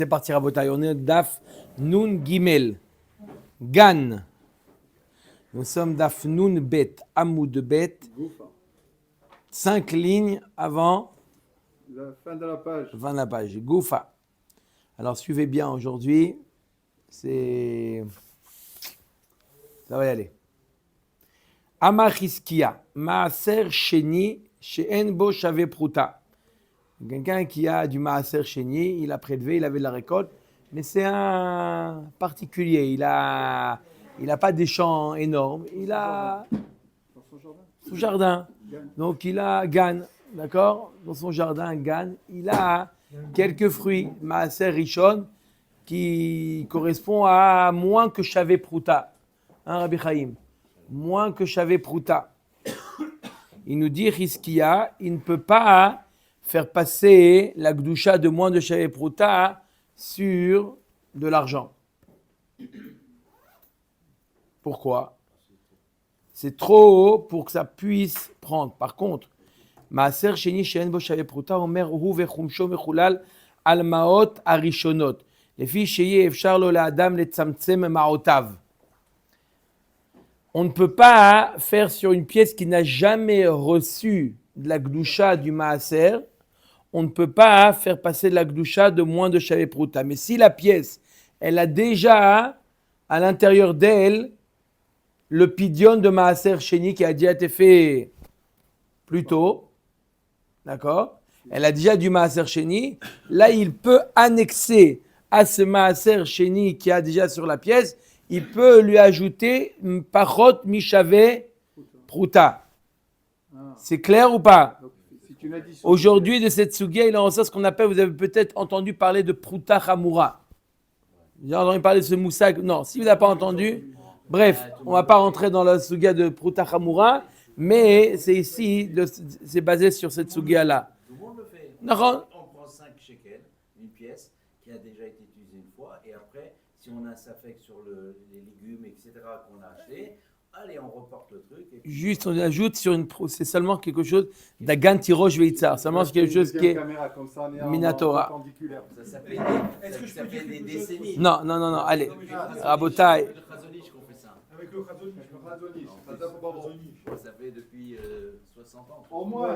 C'est parti, Rabotai. On est Daf Nun Gimel. Gan. Nous sommes Daf Nun Bet. Amoud Bet. 5 lignes avant la fin de la page. Fin de la page. Goufa. Alors suivez bien aujourd'hui. Ça va y aller. Amachiskia. Maaser Sheni. She'en bo shave pruta. Quelqu'un qui a du maaser Sheni, il a prélevé, il avait de la récolte, mais c'est un particulier. Il a pas des champs énormes. Il a son jardin. Donc il a Gan, d'accord? Dans son jardin, Gan, il a quelques fruits, maaser Rishon, qui correspond à moins que Shavé Pruta. Hein, Rabbi Chaim? Moins que Shavé Pruta. Il nous dit, Hiskia, il ne peut pas faire passer la Gdusha de moins de Shavé Pruta sur de l'argent. Pourquoi? C'est trop haut pour que ça puisse prendre. Par contre, Maaser Sheni She'en bo Shavé Pruta, Omer Hu vechumsho mechulal al maot arishonot. Lefi sheye efshar lo la'adam letzamtzem ma'otav. On ne peut pas faire sur une pièce qui n'a jamais reçu de la Gdusha du Maaser, on ne peut pas faire passer de la Gdusha de moins de Shavé Pruta. Mais si la pièce, elle a déjà à l'intérieur d'elle le pidion de Maaser Sheni qui a déjà été fait plus tôt, d'accord? Elle a déjà du Maaser Sheni. Là, il peut annexer à ce Maaser Sheni qui a déjà sur la pièce, il peut lui ajouter Pachot Mishavé Pruta. C'est clair ou pas? Aujourd'hui, de cette sugia, il en ressort ce qu'on appelle, vous avez peut-être entendu parler de Pruta Chamura. Vous avez entendu parler de ce moussag? Non, si vous n'avez pas entendu, bref, on ne va pas rentrer dans la sugia de Pruta Chamura, mais c'est ici, c'est basé sur cette sugia-là. Tout le monde le fait. On prend 5 shekels, une pièce qui a déjà été utilisée une fois, et après, si on a un safek sur les légumes, etc., qu'on a acheté, allez, on reporte le truc. Et Juste, on ajoute sur c'est seulement quelque chose d'Agan Tirosh Veitzar. Seulement c'est quelque chose qui est Minatora. ça s'appelle des décennies. Non, allez. Rabotai. Le Khazonich qu'on fait ça. Avec le Khazonich. Ça fait depuis 60 ans. Au moins.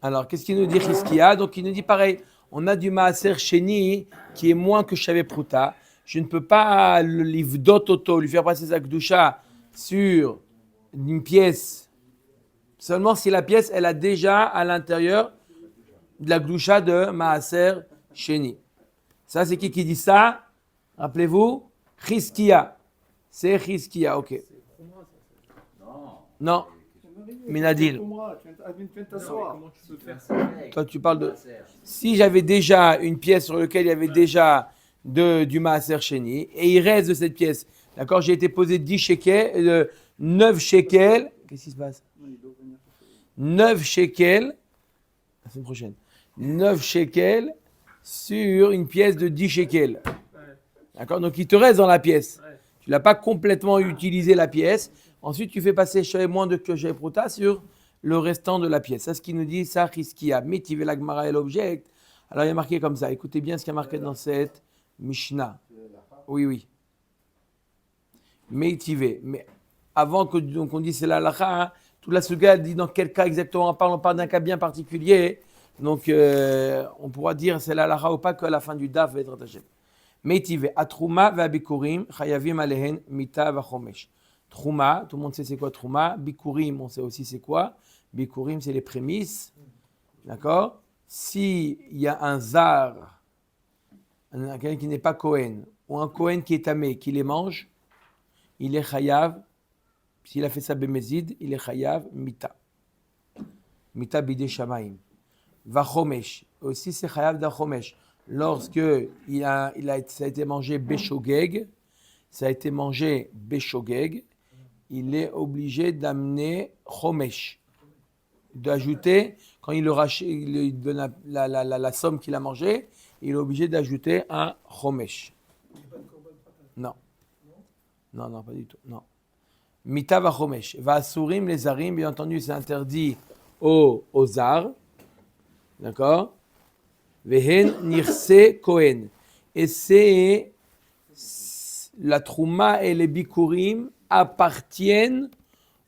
Alors, qu'est-ce qu'il nous dit Hiskia? Donc, il nous dit pareil. On a du Maaser Sheni qui est moins que Shavé Pruta. Je ne peux pas le livdot auto, lui faire passer sa Gdusha sur une pièce, seulement si la pièce, elle a déjà à l'intérieur de la Gdusha de Maaser Sheni. Ça, c'est qui dit ça? Rappelez-vous, Hiskia. C'est Hiskia, ok. Non. Minadil. Toi, tu parles de... Si j'avais déjà une pièce sur laquelle il y avait déjà du Maaser Sheni, et il reste de cette pièce, d'accord, j'ai été posé 10 shekels, 9 shekels, qu'est-ce qui se passe? 9 shekels, la semaine prochaine, 9 shekels sur une pièce de 10 shekels. D'accord, donc il te reste dans la pièce. Tu n'as pas complètement utilisé la pièce. Ensuite, tu fais passer moins de Shavé Pruta sur le restant de la pièce. C'est ce qu'il nous dit, ça, Hiskia. Mitivé la Gemara et l'objet. Alors, il y a marqué comme ça. Écoutez bien ce qu'il y a marqué dans cette Mishnah. Oui. Mitivé. Mais avant qu'on dise c'est la halakha, hein, toute la suga dit dans quel cas exactement on parle d'un cas bien particulier. Donc, on pourra dire c'est la halakha ou pas qu'à la fin du daf va être attaché. Mitivé. Atrouma va bikurim, chayavim alehen, mita va chomesh. Trouma, tout le monde sait c'est quoi Trouma. Bikurim, on sait aussi c'est quoi. Bikurim, c'est les prémices. D'accord? S'il y a un zar, quelqu'un qui n'est pas Kohen, ou un Kohen qui est tamé, qui les mange, il est chayav. S'il a fait ça bémézid, il est chayav mita. Mita bidé shamaim. Vachomesh, aussi c'est chayav d'achomesh. Lorsque ça a été mangé béchogeg, il est obligé d'amener chomesh, d'ajouter, quand il lui donne la somme qu'il a mangée, il est obligé d'ajouter un chomesh. Non, pas du tout. Non. Mita va chomesh. Va asurim les zarim, bien entendu, c'est interdit aux zars. D'accord? Vehen nirse Kohen. Et c'est la Trouma et les Bikurim appartiennent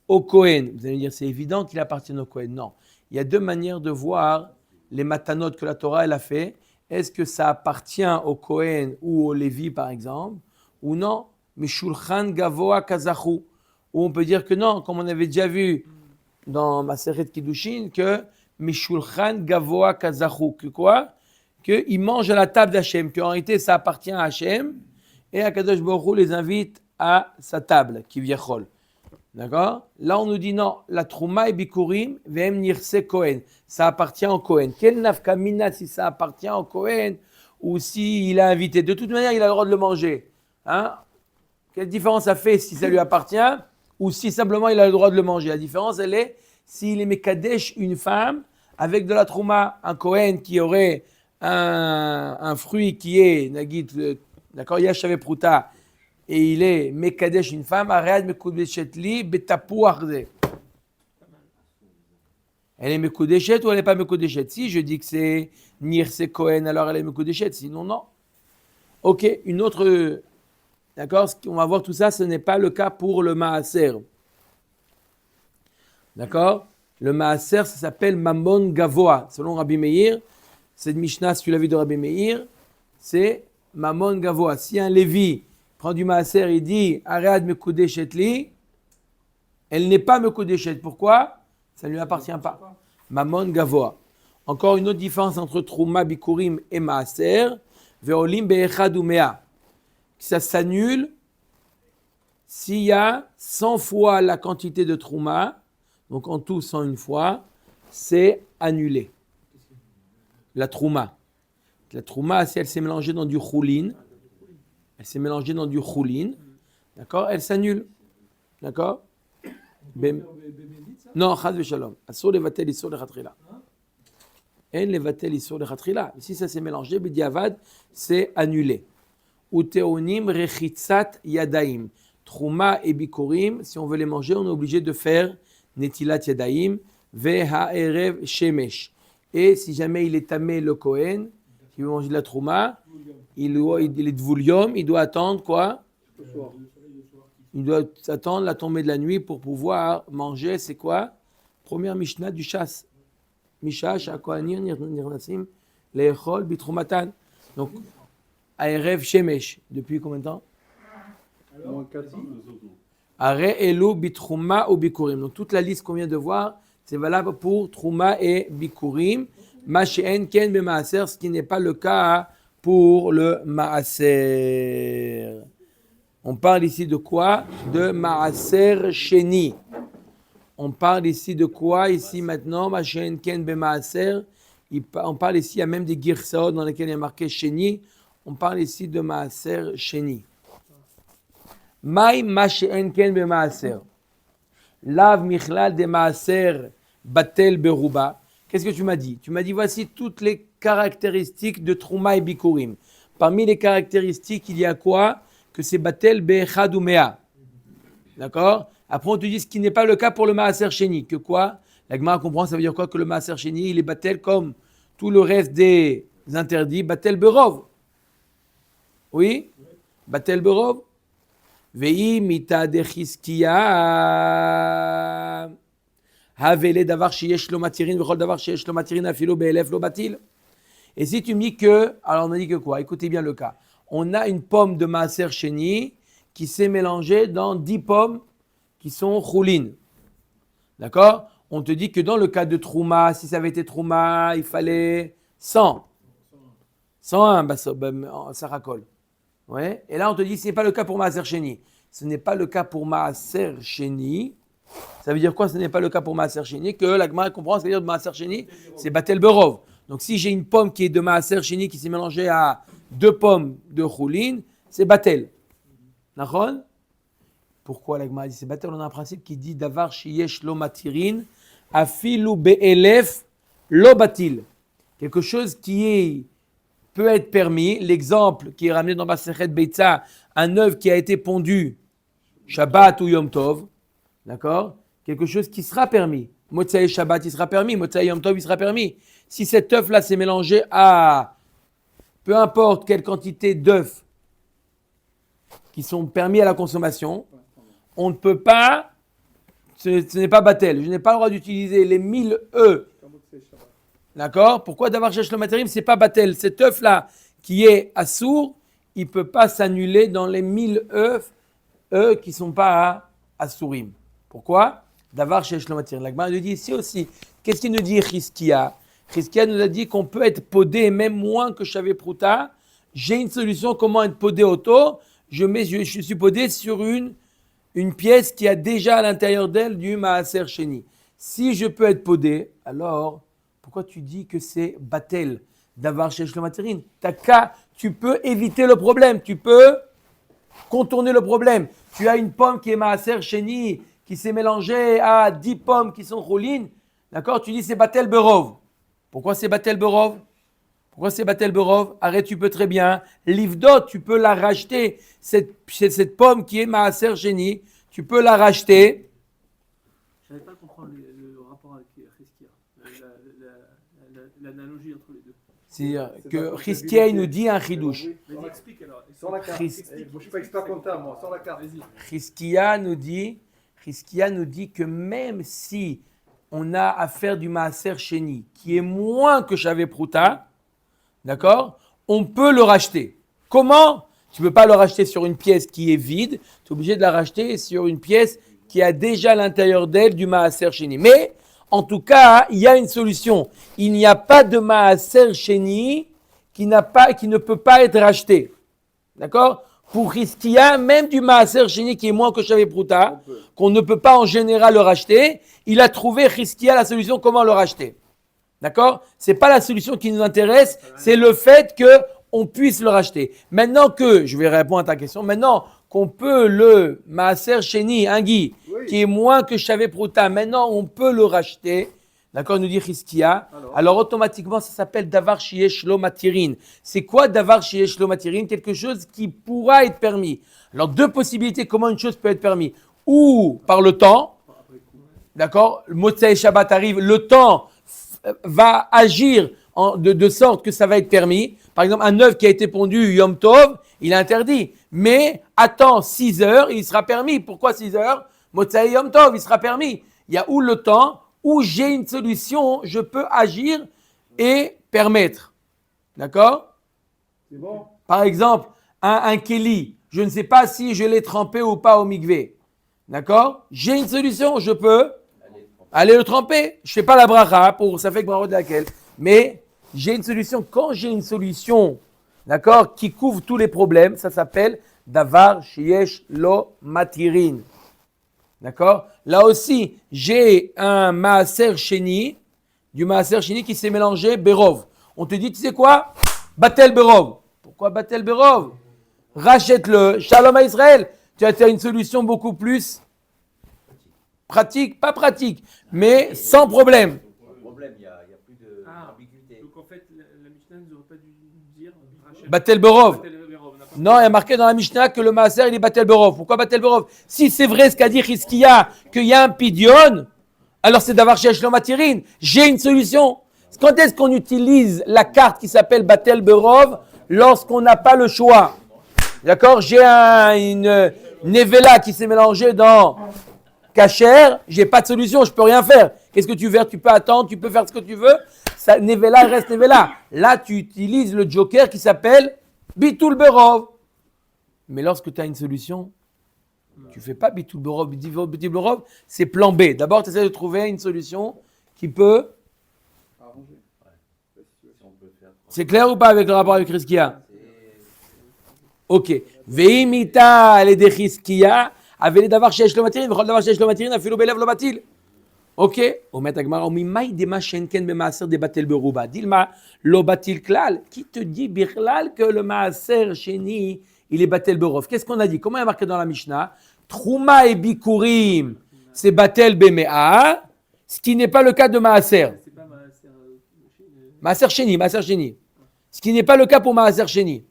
au Kohen. Vous allez me dire, c'est évident qu'il appartient au Kohen. Non. Il y a deux manières de voir les matanot que la Torah elle a fait. Est-ce que ça appartient au Kohen ou au Lévi, par exemple, ou non? Mishulchan Gavoa Kazachu. Ou on peut dire que non, comme on avait déjà vu dans Maseret Kiddushin, que Mishulchan Gavoa Kazachu. Que quoi? Qu'ils mangent à la table d'Hachem, qu'en réalité ça appartient à Hachem, et Akadosh Baruch Hu les invite à sa table, qui viachol. D'accord? Là, on nous dit non, la Trouma et Bikurim, Vem Nirse Kohen, ça appartient au Kohen. Quel nafkamina si ça appartient au Kohen ou s'il a invité? De toute manière, il a le droit de le manger. Hein? Quelle différence ça fait si ça lui appartient ou si simplement il a le droit de le manger? La différence, elle est s'il est Mekadesh une femme avec de la Trouma, un Kohen qui aurait un fruit qui est, d'accord, Yashavé Pruta, et il est Mekadesh une femme, Aread Mekudeshet li betapu arze. Elle est Mekudeshet ou elle n'est pas Mekudeshet? Si je dis que c'est Nirse Kohen, alors elle est Mekudeshet, sinon non. Ok, une autre, d'accord, on va voir tout ça, ce n'est pas le cas pour le Maaser. D'accord? Le Maaser, ça s'appelle Mamon Gavoa, selon Rabbi Meir. Cette Mishnah, si tu l'as vu de Rabbi Meir, c'est Mamon Gavoa. Si un Lévi prend du Maaser, il dit Aread Mekudeshet li, elle n'est pas Mekudeshet. Pourquoi? Ça ne lui appartient pas. Mamon Gavoa. Encore une autre différence entre Trouma, Bikurim et Maaser. Veolim be'echad umea. Ça s'annule s'il y a 100 fois la quantité de Trouma, donc en tout 101 fois, c'est annulé. La Trouma. La Trouma, si elle s'est mélangée dans du choulin, d'accord, elle s'annule. D'accord? Non, chad v'shalom. Asur levatel isur lechatchila. En levatel isur lechatchila. Si ça s'est mélangé, b'diavad, c'est annulé. Uteonim rechitzat yadaim. Trouma et bikurim, si on veut les manger, on est obligé de faire netilat yadaim, ve'ha'erev shemesh. Et si jamais il est tamé le Kohen, qui veut manger de la Trouma, il est dvoulium, il doit attendre quoi? Il doit attendre la tombée de la nuit pour pouvoir manger, c'est quoi? Première Mishnah du chasse. Mishash, Akohanir, Nirnasim, Leechol, Bitrumatan. Donc, Aerev Shemesh. Depuis combien de temps? Moins 4 ans. Are Elu, Bitruma ou Bikurim. Donc, toute la liste qu'on vient de voir, c'est valable pour Trouma et Bikurim. Masheen Ken be Maaser, ce qui n'est pas le cas pour le Maaser. On parle ici de quoi? De Maaser Sheni. On parle ici de quoi? Ici maintenant, Masheen Ken be Maaser. On parle ici, il y a même des Girsaot dans lesquels il y a marqué Sheni. On parle ici de Maaser Sheni. Maï Masheen Ken be Maaser. Lav Michlal de Maaser Batel Beruba. Qu'est-ce que tu m'as dit? Tu m'as dit voici toutes les caractéristiques de Trouma et Bikurim. Parmi les caractéristiques, il y a quoi? Que c'est Batel Be'echad Umea. D'accord? Après, on te dit ce qui n'est pas le cas pour le Maaser Sheni. Que quoi? La Gemara comprend, ça veut dire quoi? Que le Maaser Sheni, il est Batel comme tout le reste des interdits. Batel Berov. Oui? Batel Berov. Vei mita de Chizkiya. Havele davar sheyesh lo matirin, v'chol davar sheyesh lo matirin afilo be'elef lo batil. Et si tu me dis que, alors on a dit que quoi? Écoutez bien le cas. On a une pomme de Maaser Sheni qui s'est mélangée dans 10 pommes qui sont choulines. D'accord? On te dit que dans le cas de Trouma, si ça avait été Trouma, il fallait 100. 101, ça racole. Ouais. Et là, on te dit, ce n'est pas le cas pour Maaser Sheni. Ce n'est pas le cas pour Maaser Sheni. Ça veut dire quoi? Ce n'est pas le cas pour Maaser Sheni. Que la Gemara comprend, c'est-à-dire de Maaser Sheni, c'est Batel Berov. Donc, si j'ai une pomme qui est de Maaser Sheni qui s'est mélangée à 2 pommes de choulin, c'est Batel. D'accord? Pourquoi la Gemara dit c'est Batel? On a un principe qui dit Davar sheyesh lo matirin, afilu be'elef lo batil. Quelque chose qui peut être permis. L'exemple qui est ramené dans Masechet Beitza, un œuf qui a été pondu Shabbat ou Yom Tov. D'accord? Quelque chose qui sera permis. Motsai Shabbat, il sera permis. Motsai Yom Tov, il sera permis. Si cet œuf-là s'est mélangé à peu importe quelle quantité d'œufs qui sont permis à la consommation, on ne peut pas, ce n'est pas batel. Je n'ai pas le droit d'utiliser les 1000 œufs. D'accord? Pourquoi d'avoir cherché le matériel, c'est pas batel. Cet œuf-là qui est assour, il ne peut pas s'annuler dans les 1000 œufs qui ne sont pas à sourim. Pourquoi? D'avoir cherché le matériel. La Gemara nous dit ici aussi, qu'est-ce qu'il nous dit Chizkia? Chizkia nous a dit qu'on peut être podé même moins que Shavé Prouta. J'ai une solution comment être podé auto. Je suis podé sur une pièce qui a déjà à l'intérieur d'elle du Maaser Sheni. Si je peux être podé, alors pourquoi tu dis que c'est batel d'avoir cherché le matériel? Tu peux éviter le problème, tu peux contourner le problème. Tu as une pomme qui est Maaser Sheni, qui s'est mélangée à 10 pommes qui sont roulines, d'accord? Tu dis c'est batel berov. Pourquoi c'est batel berov? Pourquoi c'est batel berov? Arrête, tu peux très bien. Livdot, tu peux la racheter. Cette pomme qui est Maaser Sheni, tu peux la racheter. Je n'arrive pas à comprendre le rapport avec Chizkia, l'analogie entre les deux. C'est-à-dire que Chizkia nous dit un chidouche. Vas-y, explique alors. Sans la carte. Christ- Je ne suis pas expert comptable, moi. Sans la carte. Vas-y. Chizkia nous dit que même si on a affaire du Maaser Sheni, qui est moins que Shavé Prouta, d'accord, on peut le racheter. Comment? Tu ne peux pas le racheter sur une pièce qui est vide, tu es obligé de la racheter sur une pièce qui a déjà à l'intérieur d'elle du Maaser Sheni. Mais, en tout cas, il y a une solution. Il n'y a pas de Maaser Sheni qui ne peut pas être racheté. D'accord? Pour Chizkia, même du Maaser Sheni qui est moins que Shavé Prouta, qu'on ne peut pas en général le racheter, il a trouvé Chizkia la solution comment le racheter. D'accord? C'est pas la solution qui nous intéresse, c'est le fait qu'on puisse le racheter. Maintenant que, je vais répondre à ta question, maintenant qu'on peut le Maaser Sheni, un Guy, qui est moins que Shavé Prouta, maintenant on peut le racheter. D'accord, nous dit Chizkia. Alors automatiquement, ça s'appelle Davar Shiesh Lo Matirin. C'est quoi Davar Shiesh Lo Matirin? Quelque chose qui pourra être permis. Alors deux possibilités, comment une chose peut être permise. Ou par le temps, d'accord, le Motsei Shabbat arrive, le temps va agir de sorte que ça va être permis. Par exemple, un œuf qui a été pondu Yom Tov, il est interdit. Mais attends 6 heures, il sera permis. Pourquoi 6 heures? Motsei Yom Tov, il sera permis. Il y a où le temps, où j'ai une solution, je peux agir et permettre. D'accord? C'est bon? Par exemple, un keli, je ne sais pas si je l'ai trempé ou pas au mikvé. D'accord? J'ai une solution, je peux aller le tremper. Je ne fais pas la bracha pour ça fait que bravo de laquelle. Mais j'ai une solution. Quand j'ai une solution, d'accord, qui couvre tous les problèmes, ça s'appelle davar shiesh lo matirin. D'accord? Là aussi, j'ai un Maaser Sheni, du Maaser Sheni qui s'est mélangé Berov. On te dit, tu sais quoi? Batel Berov. Pourquoi Batel Berov? Rachète-le. Shalom à Israël. Tu as une solution beaucoup plus pratique, pas pratique, mais sans problème. Le problème, il n'y a plus d'ambiguïté. Donc en fait, la Mishnah nous aurait pas dû dire rachète. Batel Berov. Batel Berov, on n'a pas- Non, il y a marqué dans la Mishnah que le Maaser, il est Batel Berov. Pourquoi Batel Berov? Si c'est vrai ce qu'a dit Chizkia, qu'il y a un pidion, alors c'est d'avoir cherché le matirin. J'ai une solution. Quand est-ce qu'on utilise la carte qui s'appelle Batel Berov? Lorsqu'on n'a pas le choix. D'accord? J'ai une Nevela qui s'est mélangée dans Kacher, j'ai pas de solution, je peux rien faire. Qu'est-ce que tu veux? Tu peux attendre, tu peux faire ce que tu veux. Ça, Nevela reste Nevela. Là, tu utilises le joker qui s'appelle Bitul Berov. Mais lorsque tu as une solution, tu fais pas Bitul Berov. Bitul Berov, c'est plan B. D'abord, tu essaies de trouver une solution qui peut. Arrangé. Si on peut faire. C'est clair ou pas avec le rapport avec Chizkia? Ok. Veimita le de Chizkia. Avait d'avoir cherché le matériel, v'chol d'avoir cherché le matériel, afilo belev lo batil. Ok. Omet Agmara, omimai dema shenken be maaser de batel beruba. Dilma lo batil klal. Qui te dit birlal que le maaser sheni il est batel berov? Qu'est-ce qu'on a dit? Comment il y a marqué dans la Mishnah? Trouma et bikurim, c'est batel bemea, ce qui n'est pas le cas de maaser. C'est pas Maaser sheni, maaser sheni. Ce qui n'est pas le cas pour maaser sheni.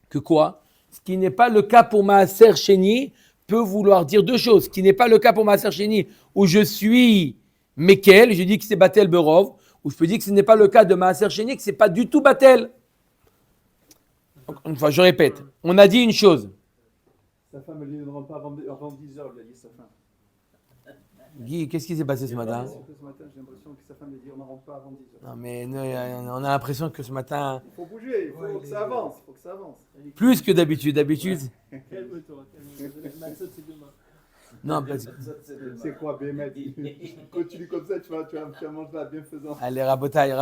Que quoi? Ce qui n'est pas le cas pour Maaser Sheni peut vouloir dire deux choses. Ce qui n'est pas le cas pour Maaser Sheni où je suis Mekel, je dis que c'est Batel Berov, Ou je peux dire que ce n'est pas le cas de Maaser Sheni, que ce n'est pas du tout Batel. Donc, une fois, je répète. On a dit une chose. Sa femme, elle ne rentre pas avant 10 heures, il a dit sa femme. Guy, qu'est-ce qui s'est passé ce matin? Ce matin, j'ai l'impression que sa femme, elle dit on ne rentre pas avant 10 heures. Non, mais on a l'impression que ce matin, Il faut bouger, il faut que ça avance, plus que d'habitude. D'habitude, Calme-toi. Matzot, c'est demain. non, parce que... C'est quoi, Bémet? Continue comme ça, tu vas manger la bienfaisance. Allez, rabotaille.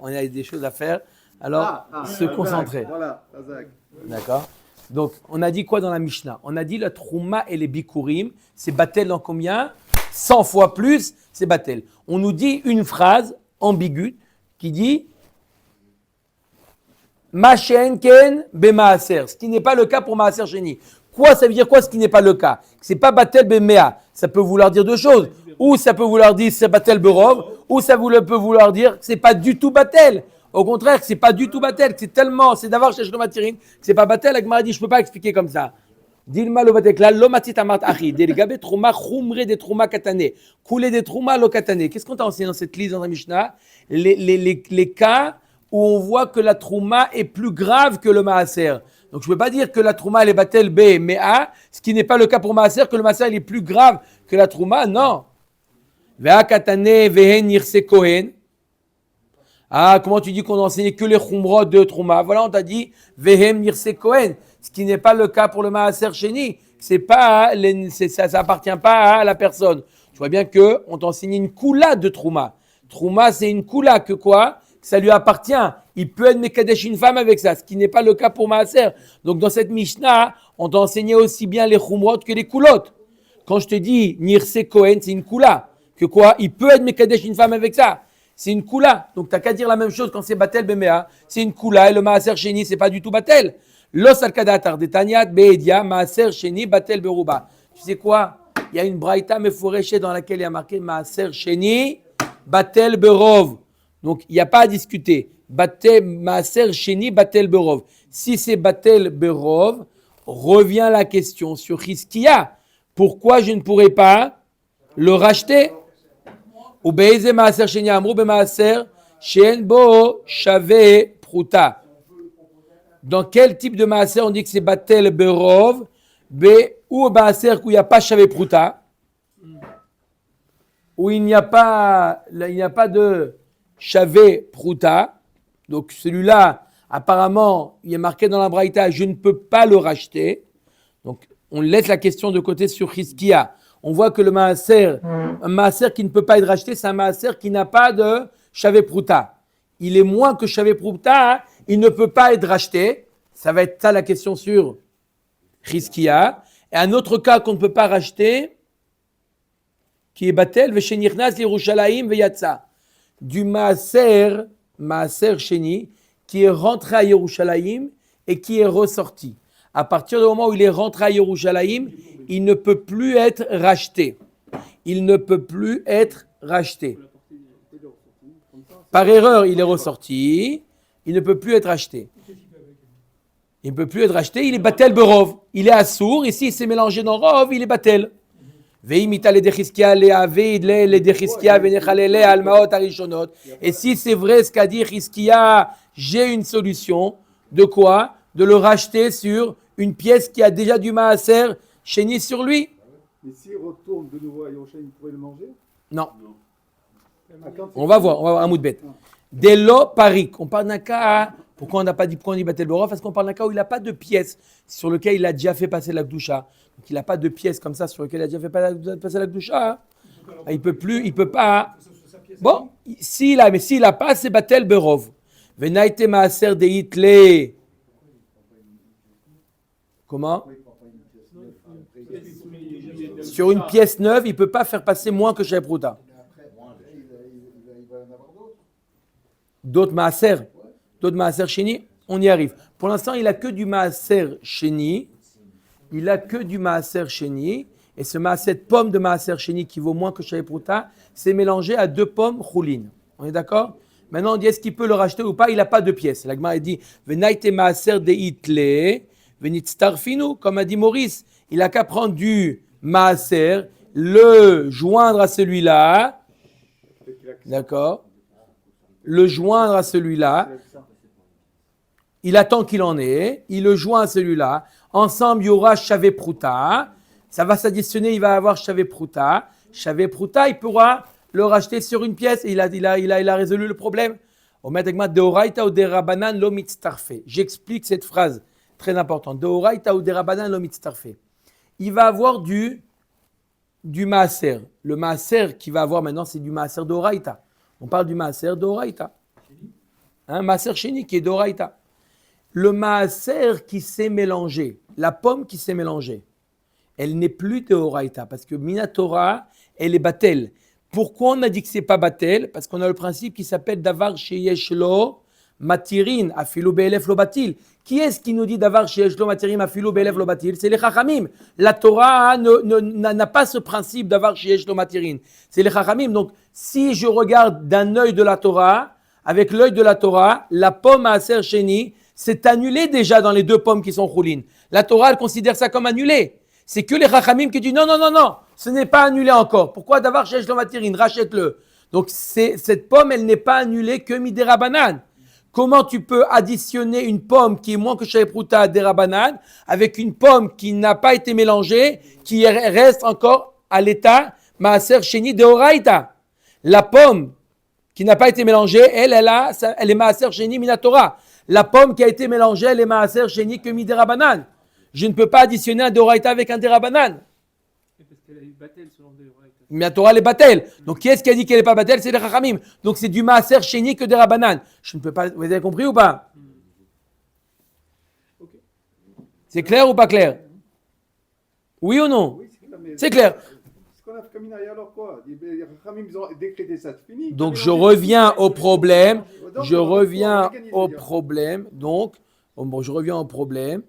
On a des choses à faire. Alors, se concentrer. Voilà, Razak. D'accord? Donc, on a dit quoi dans la Mishnah? On a dit la Trouma et les Bikurim, c'est Batel dans combien? 100 fois plus, c'est Batel. On nous dit une phrase ambiguë qui dit Ma ken be maaser, ce qui n'est pas le cas pour Maaser Sheni. Quoi, ça veut dire quoi ce qui n'est pas le cas? C'est pas Batel be mea. Ça peut vouloir dire deux choses. Ou ça peut vouloir dire c'est Batel berov, ou ça peut vouloir dire que c'est pas du tout Batel. Au contraire, que c'est pas du tout Batel, que c'est d'avoir cherché le matirin, que c'est pas Batel. La Gemara dit je peux pas expliquer comme ça. Dilma lo batekla lo matit amart achi delgabe trouma khumre de trouma katane koule de trouma lo katane. Qu'est-ce qu'on t'a enseigné dans cette liste dans la Mishnah? Les cas où on voit que la trouma est plus grave que le maaser. Donc je peux pas dire que la trouma elle est batel b mea, ce qui n'est pas le cas pour maaser, que le maaser il est plus grave que la trouma. Non. Vea katane vehen nirse kohen. Ah, comment tu dis qu'on a enseigné que les khumrot de trouma? Voilà, on t'a dit vehem nirse kohen. Ce qui n'est pas le cas pour le Maaser Sheni, ça appartient pas à la personne. Tu vois bien que on t'enseigne une koula de Trouma. Trouma, c'est une koula que quoi? Ça lui appartient. Il peut être Mekadesh une femme avec ça, ce qui n'est pas le cas pour Maaser. Donc dans cette Mishnah, on t'a enseigné aussi bien les Khumrot que les Koulot. Quand je te dis Nirse Kohen, c'est une koula. Que quoi? Il peut être Mekadesh une femme avec ça. C'est une koula. Donc t'as qu'à dire la même chose quand c'est Batel Bemea. C'est une koula et le Maaser Sheni, c'est pas du tout Batel. Los al-kadatar de Tanyat be'edia maaser sheni batel beruba. Tu sais quoi? Il y a une braïta mefourechée dans laquelle il y a marqué maaser sheni batel berov. Donc il n'y a pas à discuter. Maaser sheni batel berov. Si c'est batel berov, revient la question sur Hiskia. Pourquoi je ne pourrais pas le racheter? Ou be'eze maaser sheni amrou be maaser shen bo shave pruta. Dans quel type de maaser on dit que c'est batel berov, ou maaser où il n'y a pas shavé pruta, où il n'y a pas de shavé pruta. Donc celui-là, apparemment, il est marqué dans la braïta, je ne peux pas le racheter. Donc on laisse la question de côté sur Hiskia. On voit que le un maaser qui ne peut pas être racheté, c'est un maaser qui n'a pas de shavé pruta. Il est moins que shavé pruta. Il ne peut pas être racheté. Ça va être ça la question sur Hiskia. Et un autre cas qu'on ne peut pas racheter, qui est Batel, Veshenirnas Yerushalayim Veyatsa. Du Maaser Sheni, qui est rentré à Yerushalayim et qui est ressorti. À partir du moment où il est rentré à Yerushalayim, il ne peut plus être racheté. Il ne peut plus être racheté. Par erreur, il est ressorti. Il ne peut plus être acheté. Il ne peut plus être acheté, il est batel berov. Il est assour, et s'il s'est mélangé dans rov, il est batel. Et si c'est vrai ce qu'a dit Hiskia, j'ai une solution. De quoi? De le racheter sur une pièce qui a déjà du maaser chéni sur lui. Mais s'il retourne de nouveau à Yerushalayim, il pourrait le manger? Non. On va voir un mot de bête. Delo parik. On parle d'un cas. Pourquoi on n'a pas dit pourquoi on dit batel berov? Parce qu'on parle d'un cas où il n'a pas de pièce sur lequel il a déjà fait passer la gdoucha. Donc il n'a pas de pièce comme ça sur lequel il a déjà fait passer la gdoucha. Il peut pas. Bon, s'il a pas, c'est batel berov. Venaite maaser de hitle. Comment? Sur une pièce neuve, il ne peut pas faire passer moins que chez Prouta. D'autres maaser sheni, on y arrive. Pour l'instant, il n'a que du maaser sheni. Et ce maaser de pomme de maaser sheni qui vaut moins que chez Prouta, c'est mélangé à 2 pommes choulines. On est d'accord? Maintenant, on dit est-ce qu'il peut le racheter ou pas? Il n'a pas de pièce. La Gemara dit Venaite maaser de hitle, venitztarfinu, comme a dit Maurice. Il n'a qu'à prendre du maaser, le joindre à celui-là. D'accord? le joindre à celui-là. Il attend qu'il en ait, il le joint à celui-là. Ensemble, il y aura Shavé Pruta. Ça va s'additionner, il va avoir Shavé Pruta. Shavé Pruta, il pourra le racheter sur une pièce et il a résolu le problème. J'explique cette phrase très importante. Il va avoir du maaser. Le maaser qu'il va avoir maintenant, c'est du maaser d'Oraita. On parle du maaser d'Oraita. Maaser Sheni qui est d'Oraita. Le maaser qui s'est mélangé, la pomme qui s'est mélangée, elle n'est plus d'Oraita parce que Minatora, elle est batel. Pourquoi on a dit que c'est pas batel? Parce qu'on a le principe qui s'appelle Davar Sheyesh Lo Matirin Afilu Be'elef Lo Batil. Qui est-ce qui nous dit Davar Sheyesh Lo Matirin Afilu Be'elef Lo Batil? C'est les Chachamim. La Torah n'a pas ce principe Davar Sheyesh Lo Matirin. C'est les Chachamim. Donc, si je regarde d'un œil de la Torah, avec l'œil de la Torah, la pomme à Aser Sheni, c'est annulé déjà dans les deux pommes qui sont choulines. La Torah, elle considère ça comme annulé. C'est que les Chachamim qui disent non, ce n'est pas annulé encore. Pourquoi d'avoir Sheyesh Lo Matirin? Rachète-le. Donc cette pomme, elle n'est pas annulée que Midera Banan. Comment tu peux additionner une pomme qui est moins que Shavé Pruta Dera Banan avec une pomme qui n'a pas été mélangée, qui reste encore à l'état Maaser Sheni Deoraita? La pomme qui n'a pas été mélangée, elle est Maaser Sheni Minatora. La pomme qui a été mélangée, elle est Maaser Sheni que Midera Banan. Je ne peux pas additionner un Deoraita avec un Dera Banan. Parce qu'elle est batel selon Deoraita. Mais la Torah, elle est batel. Donc, qui est-ce qui a dit qu'elle n'est pas batel? C'est les Chachamim. Donc, c'est du Maaser Sheni que Dera Banan. Je ne peux pas. Vous avez compris ou pas? Okay. C'est clair ou pas clair? Oui ou non? Oui, mais C'est clair. Ce qu'on a fait comme alors quoi? Les Chachamim, ils ont décrété ça, c'est fini. Donc, je reviens au problème. Je reviens au problème. Donc, je reviens au problème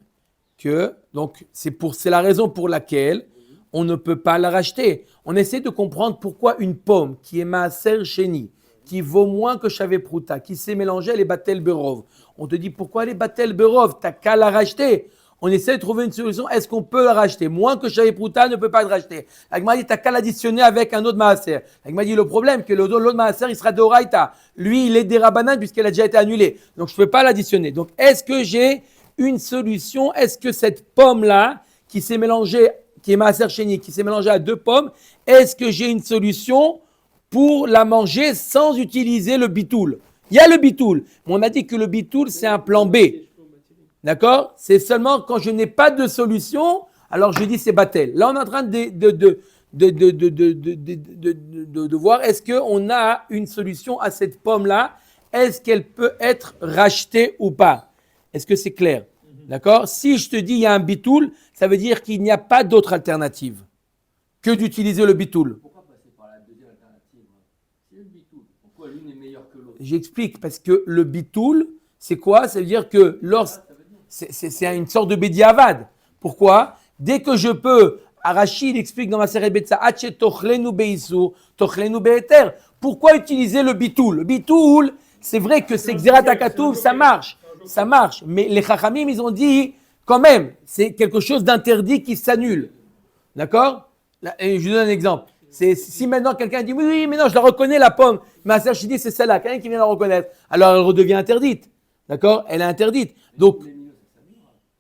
que, donc, c'est la raison pour laquelle on ne peut pas la racheter. On essaie de comprendre pourquoi une pomme qui est Maaser Sheni, qui vaut moins que Shavé Pruta, qui s'est mélangée, elle est Batel Berov. On te dit pourquoi elle est Batel Berov? T'as qu'à la racheter. On essaie de trouver une solution. Est-ce qu'on peut la racheter? Moins que Shavé Pruta ne peut pas être racheté. L'Agma dit t'as qu'à l'additionner avec un autre Maaser. L'Agma dit le problème que l'autre Maaser il sera d'Oraita. Lui il est des Rabbanan puisqu'elle a déjà été annulée. Donc je ne peux pas l'additionner. Donc est-ce que j'ai une solution? Est-ce que cette pomme-là qui s'est mélangée, qui est Maaser Sheni, qui s'est mélangée à deux pommes, est-ce que j'ai une solution pour la manger sans utiliser le bitoul? Il y a le bitoul, mais on a dit que le bitoul c'est un plan B. D'accord? C'est seulement quand je n'ai pas de solution, alors je dis c'est batel. Là on est en train de voir est-ce qu'on a une solution à cette pomme-là? Est-ce qu'elle peut être rachetée ou pas? Est-ce que c'est clair? D'accord? Si je te dis il y a un bitoul, ça veut dire qu'il n'y a pas d'autre alternative que d'utiliser le bitoul. Pourquoi passer par la deuxième alternative? C'est le bitoul. Pourquoi l'une est meilleure que l'autre? J'explique, parce que le bitoul, c'est quoi? Ça veut dire que c'est une sorte de bédiavad. Pourquoi? Dès que je peux, Rachid explique dans ma série Betsa, pourquoi utiliser le bitoul? Le bitoul, c'est vrai que c'est Xerat HaKatuv, ça marche. Ça marche, mais les Chachamim, ils ont dit, quand même, c'est quelque chose d'interdit qui s'annule. D'accord? Et je vous donne un exemple. Si maintenant quelqu'un dit, oui, mais non, je la reconnais la pomme, mais Maaser Sheni, c'est celle-là, quelqu'un qui vient la reconnaître, alors elle redevient interdite. D'accord? Elle est interdite. Donc,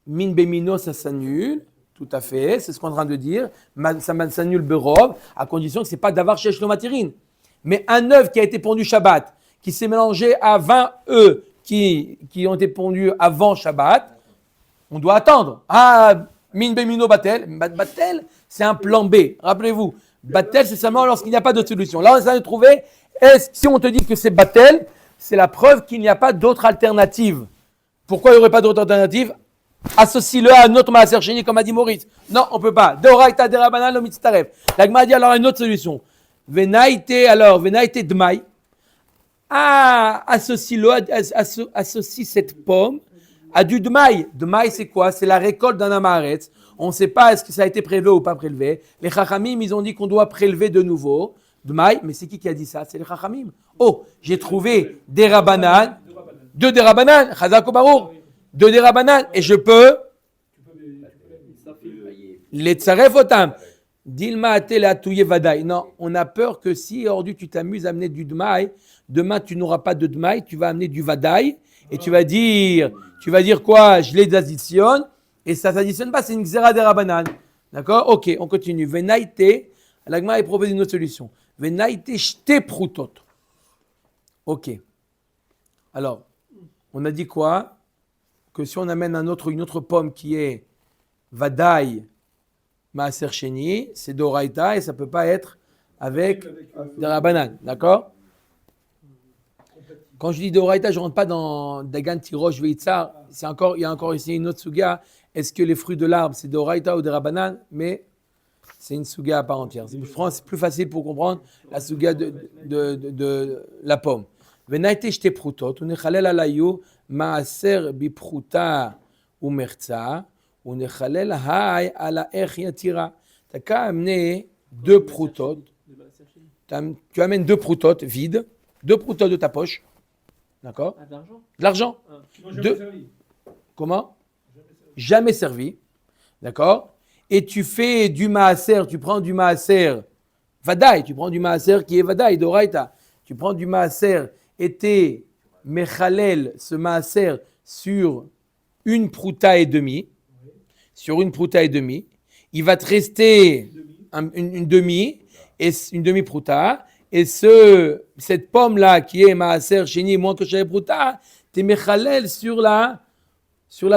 min bemino, ça s'annule, tout à fait, c'est ce qu'on est en train de dire. Ça s'annule berov, à condition que ce n'est pas d'avoir Sheyesh Lo Matirin. Mais un œuf qui a été pondu Shabbat, qui s'est mélangé à 20 œufs, qui ont été pondus avant Shabbat, on doit attendre. Min bemino batel. Batel, c'est un plan B. Rappelez-vous, batel, c'est seulement lorsqu'il n'y a pas d'autre solution. Là, on essaie de trouver, si on te dit que c'est batel, c'est la preuve qu'il n'y a pas d'autre alternative. Pourquoi il n'y aurait pas d'autre alternative? Associe-le à un autre Maaser Sheni, comme a dit Maurice. Non, on ne peut pas. Deoraita derabanan lo mitztaref. L'Agma dit alors une autre solution. Venaite dmai. Associe cette pomme à du dmaï. Dmaï, c'est quoi? C'est la récolte d'un amaretz. On ne sait pas est-ce que ça a été prélevé ou pas prélevé. Les Chachamim, ils ont dit qu'on doit prélever de nouveau. Dmaï, mais c'est qui a dit ça? C'est les Chachamim. Oh, j'ai trouvé des Rabbanan, deux des Rabbanan, Chazak ou Barour, deux des Rabbanan, et je peux les tsaref otam. Dilma atel atouye vadaï. Non, on a peur que si aujourd'hui tu t'amuses à amener du dmaï, demain tu n'auras pas de dmaï, tu vas amener du vadaï et tu vas dire quoi? Je les additionne et ça s'additionne pas, c'est une xéra de rabanan. D'accord? Ok, on continue. Venaïte, l'agma est proposé une autre solution. Venaïte shte proutot. Ok. Alors, on a dit quoi? Que si on amène une autre pomme qui est vadaï, maaser sheni, c'est d'oraïta et ça ne peut pas être avec des rabanan. D'accord? Quand je dis d'oraïta, je ne rentre pas dans Dagan Tirosh Veitzar. Il y a encore ici une autre suga. Est-ce que les fruits de l'arbre, c'est d'oraïta ou des rabanan? Mais c'est une suga à part entière. C'est plus facile pour comprendre la suga de la pomme. Venaïte shte proutot, unechalel alayu maaser bi prouta ou merza, unechalel hay ala ech yatira. Tu as qu'à amener 2 proutot. Tu amènes 2 proutot vides, 2 proutot de ta poche. D'accord? Ah, de l'argent? De l'argent. Comment? Jamais servi. D'accord? Et tu fais du maaser, tu prends du maaser vadaï, tu prends du maaser qui est vadaï, d'oraïta. Tu prends du maaser et t'es mechalel, ce maaser, sur une prouta et demie. Sur une prouta et demie. Il va te rester une demi, et une demi prouta. Et cette pomme-là qui est maaser chéni, moins que chez prouta, t'es mechalel sur la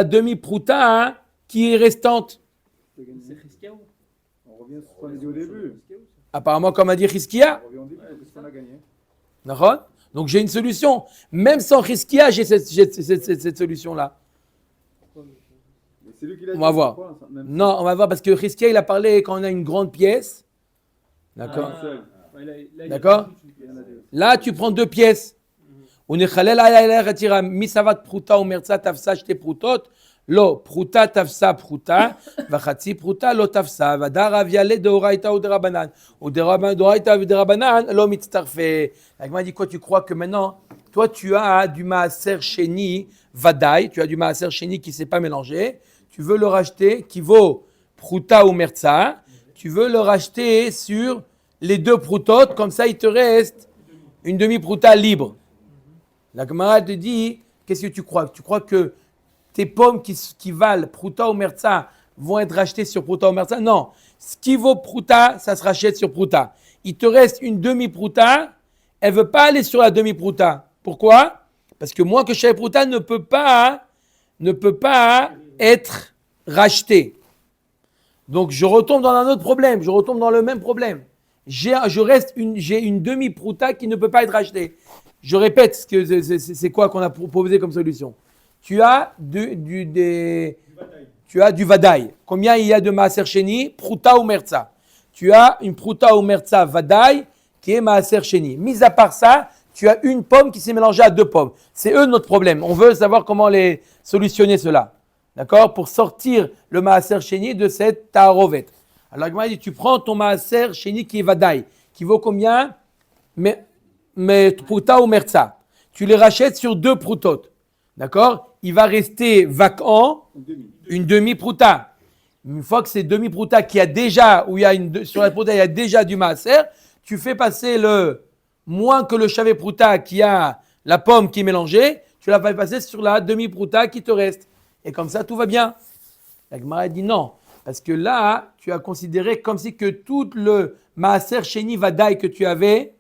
demi-prouta qui est restante. C'est Christiaou. On revient sur ce qu'on a dit au début. Apparemment, comme a dit Chizkia. On revient au début, qu'est-ce qu'on a gagné? D'accord? Donc j'ai une solution. Même sans Chizkia, j'ai cette solution-là. Mais c'est lui qui l'a On dit, va voir. pourquoi, ça, même Non, on va voir parce que Chizkia, il a parlé quand on a une grande pièce. D'accord? D'accord? Là, tu prends 2 pièces. On est chalel ayayayatira misavat pruta ou merza tafsa shte prutot. Lo pruta tafsa pruta, vachatzi pruta lo tafsa, vadar aviale de oraita ou de rabanan. Ou de oraita ou de rabanan, lo mitztarfe. La Gemara dit quoi? Tu crois que maintenant, toi tu as du maaser sheni vadaï, tu as du maaser sheni qui ne s'est pas mélangé, tu veux le racheter, qui vaut pruta ou merza, tu veux le racheter sur les 2 prutot, comme ça il te reste une demi-pruta libre. La Gemara te dit, qu'est-ce que tu crois? Tu crois que tes pommes qui valent prouta ou merza vont être rachetées sur prouta ou merza? Non. Ce qui vaut prouta, ça se rachète sur prouta. Il te reste une demi-prouta, elle ne veut pas aller sur la demi-prouta. Pourquoi? Parce que moins que chez prouta ne peut pas être racheté. Donc je retombe dans un autre problème, je retombe dans le même problème. J'ai une demi-prouta qui ne peut pas être rachetée. Je répète, c'est quoi qu'on a proposé comme solution. Tu as du vadaï. Combien il y a de maaser sheni? Prouta ou merza. Tu as une prouta ou merza vadaï qui est maaser sheni. Mis à part ça, tu as une pomme qui s'est mélangée à 2 pommes. C'est notre problème. On veut savoir comment les solutionner cela. D'accord? Pour sortir le maaser sheni de cette ta'arovet. Alors, la Gemara dit, tu prends ton maaser sheni qui est vadaï, qui vaut combien? Mais prouta ou merza. Tu les rachètes sur 2 proutot. D'accord? Il va rester vacant une demi-prouta. Une fois que c'est demi-prouta qui a déjà, sur la prouta, il y a déjà du maaser, tu fais passer le moins que le chavé prouta qui a la pomme qui est mélangée, tu la fais passer sur la demi-prouta qui te reste. Et comme ça, tout va bien. La Gemara dit non. Parce que là, tu as considéré comme si que tout le maaser sheni vadaï que tu avais,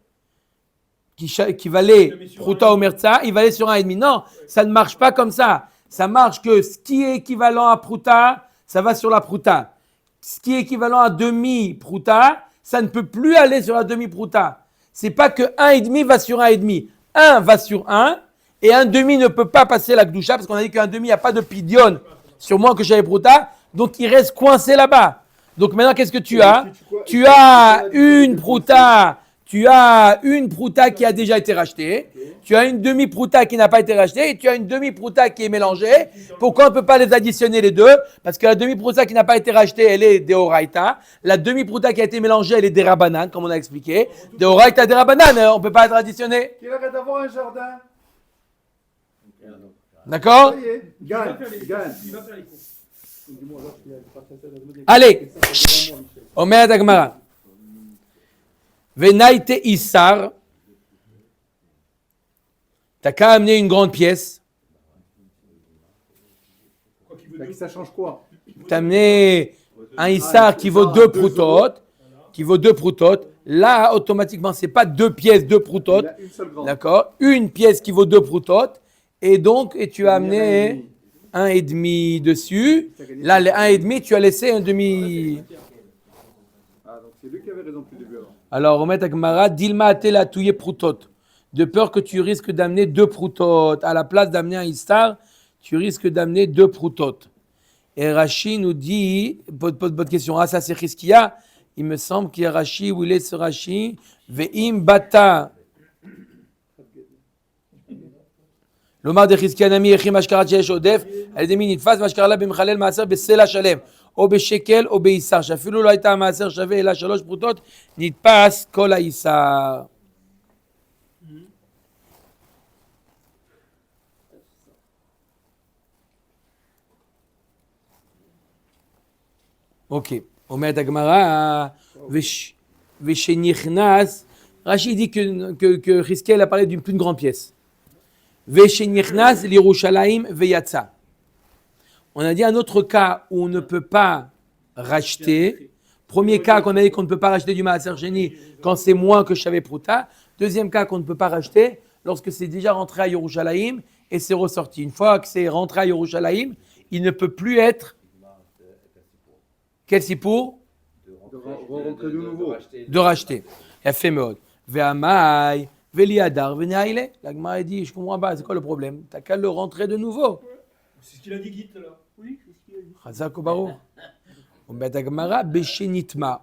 qui valait prouta ou merza, il valait sur 1,5. Non, ça ne marche pas comme ça. Ça marche que ce qui est équivalent à prouta, ça va sur la prouta. Ce qui est équivalent à demi-prouta, ça ne peut plus aller sur la demi-prouta. C'est pas que 1,5 va sur 1,5. 1 va sur 1 et un demi ne peut pas passer la gdoucha parce qu'on a dit qu'un demi, il n'y a pas de pidion sur moins que j'avais prouta. Donc il reste coincé là-bas. Donc maintenant, qu'est-ce que tu as? Tu as une prouta. Tu as une prouta qui a déjà été rachetée, tu as une demi-prouta qui n'a pas été rachetée et tu as une demi-prouta qui est mélangée. Pourquoi on ne peut pas les additionner les deux? Parce que la demi-prouta qui n'a pas été rachetée, elle est des oraïta. La demi-prouta qui a été mélangée, elle est des rabanan, comme on a expliqué. Des oraïta, des rabanan, on ne peut pas être additionné. Qu'il arrête d'avoir un jardin. D'accord? Ça y est, gagne. Il va faire les courses. Allez, Omer Dagmara. Venaite Issar. T'as qu'à amener une grande pièce. Ça change quoi? T'as amené un Issar qui vaut 2 proutotes. Là, automatiquement, c'est pas 2 pièces, 2 proutotes. Une seule grande. D'accord? Une pièce qui vaut 2 proutotes. Et donc, tu as amené 1,5 dessus. Là, les 1,5, tu as laissé un demi. Ah, donc c'est lui qui avait raison depuis le début alors. Alors, on met Agmara, Dilma atela touye proutote. De peur que tu risques d'amener 2 proutotes. À la place d'amener un Istar, tu risques d'amener 2 proutotes. Et Rashi nous dit, bonne question, ça c'est Chizkiya. Il me semble qu'il y a Rashi, où il est ce Rashi. Ve'im bata. L'omar de Chizkiya nami echim ashkarat sheyesh odef. על ידי מי נתפס מה שקרה לה במחלל מעשר בסלע שלם, או בשקל או באיסר, שאפילו לא הייתה המעשר שווה אלא 3 פרוטות, נתפס כל האיסר. אוקיי, אומרת הגמרא, ושנכנס, רש"י dit que Chizkiya a parlé d'une plus grande pièce. ושנכנס לירושלים ויצא. On a dit un autre cas où on ne peut pas racheter. Premier cas qu'on a dit qu'on ne peut pas racheter du Maaser Sheni quand c'est moins que Shavé Prouta. Deuxième cas qu'on ne peut pas racheter lorsque c'est déjà rentré à Yerushalayim et c'est ressorti. Une fois que c'est rentré à Yerushalayim, il ne peut plus être. Quel sipour? De racheter. Il a fait mode. Ve'amai, ve'liadar, ve'ne'aile. La Gemara dit, je comprends pas, c'est quoi le problème? T'as qu'à le rentrer de nouveau. C'est ce qu'il a dit Guy tout à l'heure. Oui, c'est ce qu'il a dit. Chazak ou Barou.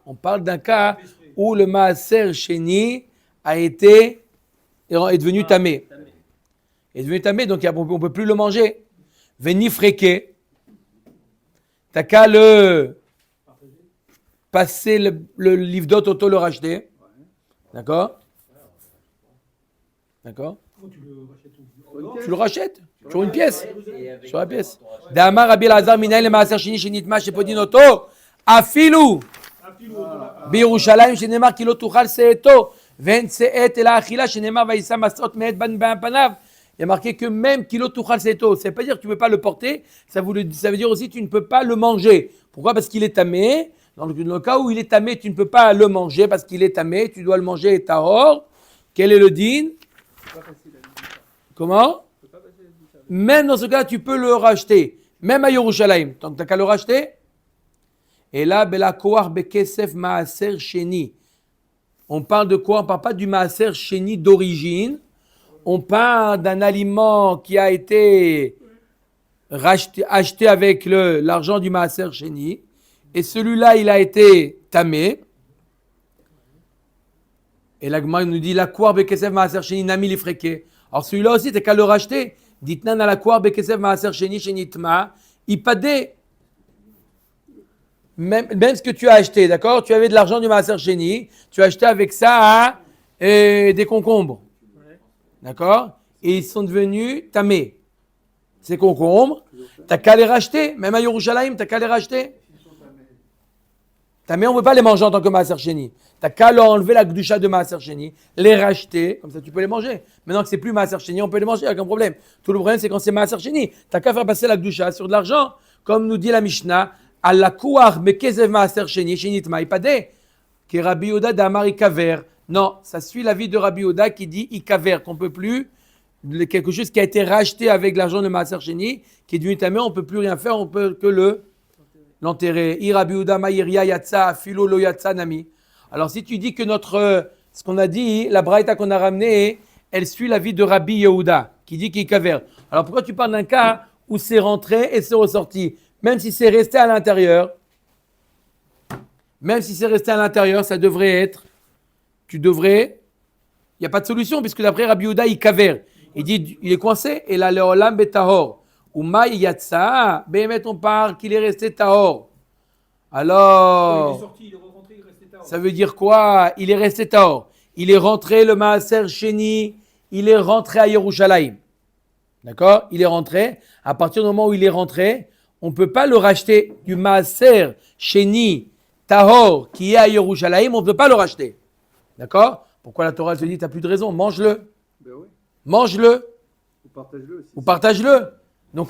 On parle d'un cas où le Maaser Sheni est devenu tamé. Est devenu tamé, donc on ne peut plus le manger. Veni freke. T'as qu'à le passer le livre d'autre, auto le racheter. D'accord? D'accord? Tu le rachètes sur une pièce. Sur la pièce. D'Amar Rabbi Elazar Minaï le Maaser Sheni Shenitma Shepodin Oto Afilu Birushalayim Shenemar Kilo Tuchal Seeto Ven Seet Ela Achila Shenemar Vaïssa Masot Meet Ban Panav. Il y a marqué que même Kilo Tuchal Seeto, ça ne veut pas dire que tu ne peux pas le porter, ça veut dire aussi que tu ne peux pas le manger. Pourquoi? Parce qu'il est tamé. Dans le cas où il est tamé, tu ne peux pas le manger parce qu'il est tamé, tu dois le manger tahor. Quel est le din? Comment? Même dans ce cas, tu peux le racheter. Même à Yerushalayim. Donc, tu n'as qu'à le racheter. Et là, Bela Koar Bekesef Maaser Sheni. On parle de quoi? On ne parle pas du Maaser Sheni d'origine. On parle d'un aliment qui a été acheté avec l'argent du Maaser Sheni. Et celui-là, il a été tamé. Et la Gemara nous dit la Koar Bekesef Maaser Sheni Nami Lifreke. Alors celui-là aussi, tu n'as qu'à le racheter. Ditnan ala Koar Bekesef Maaser Sheni Shenitma. Ipadé. Même ce que tu as acheté, d'accord? Tu avais de l'argent du Maaser Sheni, tu as acheté avec ça des concombres. D'accord? Et ils sont devenus tamés. Ces concombres, tu n'as qu'à les racheter. Même à Yerushalayim, tu n'as qu'à les racheter. Tamés, on ne peut pas les manger en tant que Maaser Sheni. Tu n'as qu'à leur enlever la gdusha de Maaser Sheni, les racheter, comme ça tu peux les manger. Maintenant que c'est plus Maaser Sheni, on peut les manger, il n'y a aucun problème. Tout le problème, c'est quand c'est Maaser Sheni. Tu n'as qu'à faire passer la gdusha sur de l'argent, comme nous dit la Mishnah. Allah kouar mekezev maaser sheni shenitma ipadeh que Rabbi Yehuda d'Amar ikaver. Non, ça suit l'avis de Rabbi Yehuda qui dit ikaver, qu'on peut plus quelque chose qui a été racheté avec l'argent de maaser sheni qui est devenu tamé, on peut plus rien faire, on peut que l'enterrer. I Rabbi Yehuda ma'iria yatsa filo lo yatsa nami. Alors si tu dis que ce qu'on a dit, la braïta qu'on a ramenée, elle suit l'avis de Rabbi Yehuda qui dit qu'ikaver. Alors pourquoi tu parles d'un cas où c'est rentré et c'est ressorti? Même si c'est resté à l'intérieur, ça devrait être, il n'y a pas de solution, puisque d'après Rabbi Yehuda, il kaver. Il dit, il est coincé, et là, le olam betahor. Ou maï yatsa, bémet, on parle qu'il est resté tahor. Alors, Il est sorti, il est rentré, il est resté tard. ça veut dire quoi? Il est resté tahor. Il est rentré, le maaser sheni, il est rentré à Yerushalayim. D'accord? Il est rentré. À partir du moment où il est rentré, on ne peut pas le racheter du Maaser Sheni Tahor qui est à Yerushalayim, on ne peut pas le racheter. D'accord? Pourquoi la Torah te dit, tu n'as plus de raison, mange-le. Ben oui. Mange-le Ou partage-le aussi. ou partage-le. Donc,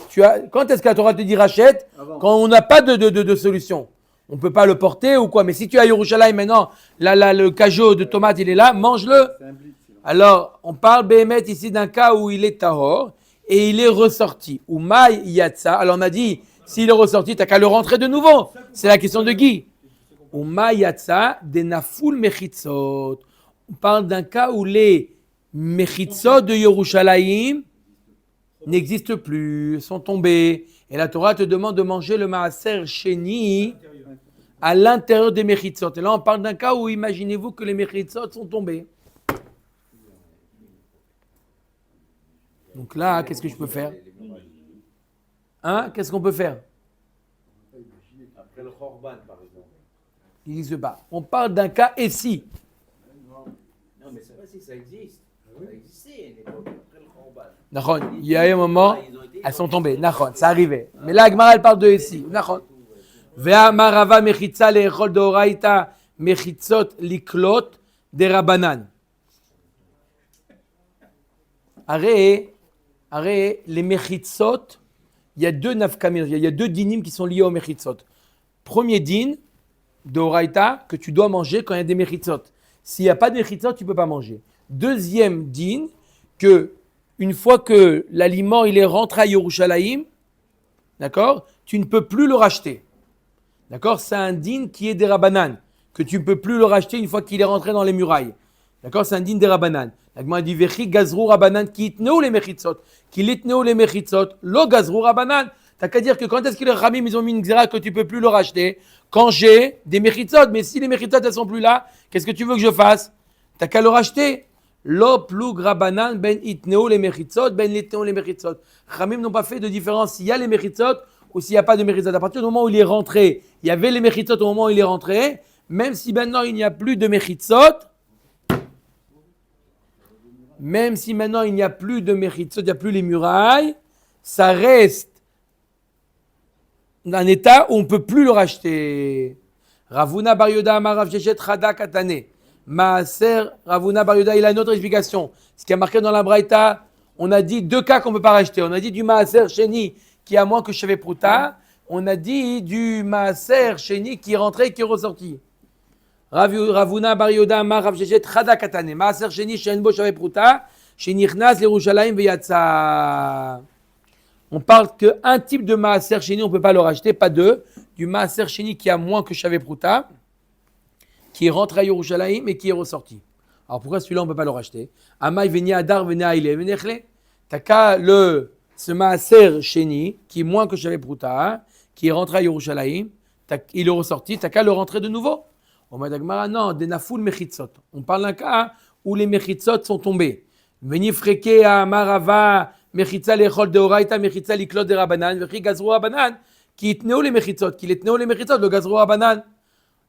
quand est-ce que la Torah te dit rachète? Avant. Quand on n'a pas de solution. On ne peut pas le porter ou quoi. Mais si tu es à Yerushalayim maintenant, le cajot de tomate, il est là, mange-le. C'est un blitz. Sinon. Alors, on parle Béhémet ici d'un cas où il est tahor et il est ressorti. Ou maï yatsa. Alors, on a dit, s'il est ressorti, tu n'as qu'à le rentrer de nouveau. C'est la question de Guy. Ou maï yatsa des nafoul mechitzot. On parle d'un cas où les mechitzot de Yerushalayim n'existent plus, sont tombés. Et la Torah te demande de manger le maaser sheni à l'intérieur des mechitzot. Et là, on parle d'un cas où imaginez-vous que les mechitzot sont tombés. Donc là, qu'est-ce que je peux faire? Hein? Qu'est-ce qu'on peut faire? Après le Khorban, par exemple. Il n'existe pas. On parle d'un cas et si. Non, mais c'est pas si ça existe. Ça existait à une époque, après le Khorban. Nachon, il y a eu un moment, elles sont tombées. Nachon, ça arrivait. Mais là, Agmara, elle parle de ici. Nachon. Ve'amar Rava mechitza le'echol deoraita mechitzot liklot de Rabanan. Arrête, les mechitzot, il y a deux nafkamir, il y a deux dinim qui sont liés aux mechitzot. Premier din, deoraita, que tu dois manger quand il y a des mechitzot. S'il n'y a pas de mechitzot, tu ne peux pas manger. Deuxième din, que une fois que l'aliment il est rentré à Yerushalayim, d'accord, tu ne peux plus le racheter. D'accord, c'est un din qui est des Rabanan, que tu ne peux plus le racheter une fois qu'il est rentré dans les murailles. D'accord, c'est un din des Rabanan. La Gemara dit Vechi gazrou Rabanan qui itneu les mechitzot, qui litneu les mechitzot, lo gazrou Rabanan. T'as qu'à dire que quand est-ce que les Ramim ils ont mis une xéra que tu peux plus le racheter? Quand j'ai des mechitzot, mais si les mechitzot elles sont plus là, qu'est-ce que tu veux que je fasse? T'as qu'à le racheter. Lo plug Rabanan ben itneu les mechitzot, ben litneu les mechitzot. Ramim n'ont pas fait de différence s'il y a les mechitzot ou s'il n'y a pas de mechitzot. À partir du moment où il est rentré, il y avait les mechitzot au moment où il est rentré, même si maintenant il n'y a plus de mechitzot, même si maintenant il n'y a plus de mechitzot, il n'y a plus les murailles, ça reste un état où on ne peut plus le racheter. Ravuna Bar Yoda Amar Rav Sheshet Chada Katane. Maaser Ravuna Bar Yoda, il a une autre explication. Ce qui a marqué dans la Braïta, on a dit deux cas qu'on ne peut pas racheter. On a dit du Maaser Sheni qui est à moins que Sheve Pruta. On a dit du Maaser Sheni qui est rentré et qui est ressorti. Ravuna Bar Yoda Amar Rav Sheshet Chada Katane. Maaser Sheni Shen Bo Sheve Pruta. Shenichnas Yerushalayim Veyatsa. On parle qu'un type de Maaser Sheni, on ne peut pas le racheter, pas deux. Du Maaser Sheni qui a moins que Shave Pruta, qui est rentré à Yerushalayim et qui est ressorti. Alors pourquoi celui-là on ne peut pas le racheter? Amay veni Adar veni Aile venechle. T'as qu'à ce Maaser Sheni qui est moins que Shave Pruta, qui est rentré à Yerushalayim, il est ressorti, t'as qu'à le rentrer de nouveau. On m'a dit non, des nafoul mechitzot. On parle d'un cas où les mechitzot sont tombés. Veni freke à Marava. Mechitza lechol deoraita, mechitza liklot de Rabanan, vechi gazrou Rabanan, qui itneu les mechitzot, qui itneu les mechitzot, le gazrou Rabanan,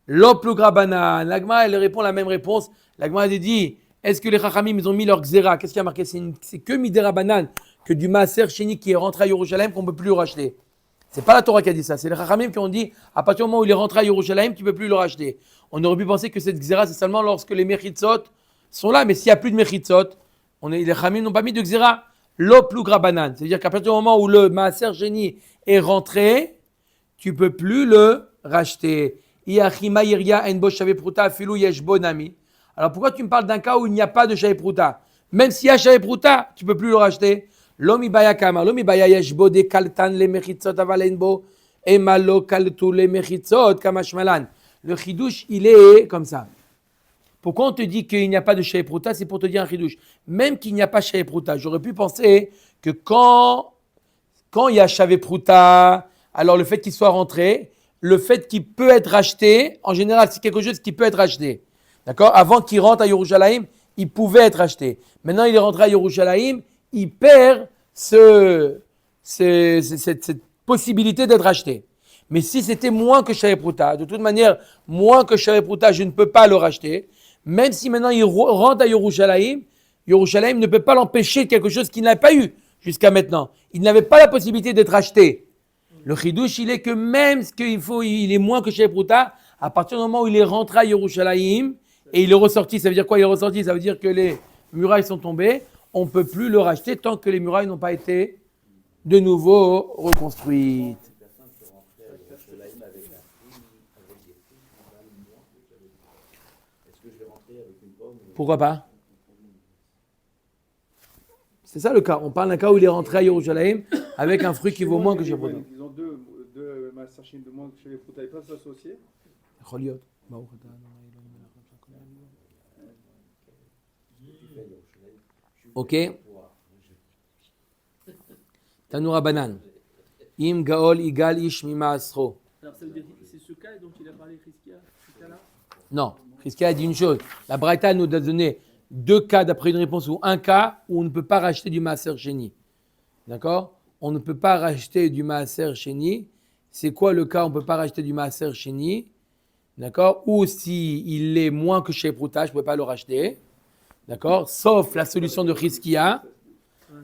lo plug Rabanan. L'agma, elle répond la même réponse. L'agma, elle dit, est-ce que les Chachamim, ils ont mis leur xéra? Qu'est-ce qui a marqué? C'est que midé Rabanan, que du Maaser Sheni qui est rentré à Yerushalayim qu'on ne peut plus le racheter. C'est pas la Torah qui a dit ça, c'est les Chachamim qui ont dit, à partir du moment où il est rentré à Yerushalayim, tu ne peux plus le racheter. On aurait pu penser que cette xéra, c'est seulement lorsque les mechitzot sont là, mais s'il n'y a plus de mechitzot, les Chachamim n'ont pas mis de xéra. Lo plug Rabanan, c'est-à-dire qu'à partir du moment où le Maaser Sheni est rentré, tu ne peux plus le racheter. Alors pourquoi tu me parles d'un cas où il n'y a pas de Shave Pruta? Même s'il y a Shave Pruta, tu ne peux plus le racheter. Lomi baya kama, lomi baya yeshbo de kaltan le mechitzot avalenbo, emalo kaltu le mechitzot kamashmalan. Le chidouche, il est comme ça. Pourquoi on te dit qu'il n'y a pas de Shave Pruta? C'est pour te dire un chidouche. Même qu'il n'y a pas Shave Pruta, j'aurais pu penser que quand il y a Shave Pruta, alors le fait qu'il soit rentré, le fait qu'il peut être racheté, en général, c'est quelque chose qui peut être racheté. D'accord? Avant qu'il rentre à Yerushalayim, il pouvait être racheté. Maintenant, il est rentré à Yerushalayim, il perd cette possibilité d'être racheté. Mais si c'était moins que Shave Pruta, de toute manière, moins que Shave Pruta, je ne peux pas le racheter. Même si maintenant il rentre à Yerushalayim, Yerushalayim ne peut pas l'empêcher de quelque chose qu'il n'a pas eu jusqu'à maintenant. Il n'avait pas la possibilité d'être acheté. Le chidouche, il est que même ce qu'il faut, il est moins que chez Prouta, à partir du moment où il est rentré à Yerushalayim et il est ressorti, ça veut dire quoi il est ressorti? Ça veut dire que les murailles sont tombées, on ne peut plus le racheter tant que les murailles n'ont pas été de nouveau reconstruites. Une personne qui rentrait à Yerushalayim avec un prix, avec des prix qui valent moins que j'avais dit. Est-ce que je vais rentrer avec une pomme Pourquoi pas? C'est ça le cas. On parle d'un cas où il est rentré à Yerushalayim avec un fruit qui vaut moins que chez Prouta. Ils ont deux Maasachim de moins que chez les Prouta. Ils peuvent s'associer. Ok. Tanoura Banan. Im Gaol Igal Ish Mima Asro. Alors ça veut dire que c'est ce cas dont il a parlé Chizkia, ce cas-là? Non, Chizkia a dit une chose. La Braïta nous a donné deux cas d'après une réponse ou un cas où on ne peut pas racheter du Maaser Sheni. D'accord? On ne peut pas racheter du Maaser Sheni. C'est quoi le cas où on ne peut pas racheter du Maaser Sheni? D'accord? Ou si il est moins que chez Prouta, je ne peux pas le racheter. D'accord? Sauf la solution de Chizkia.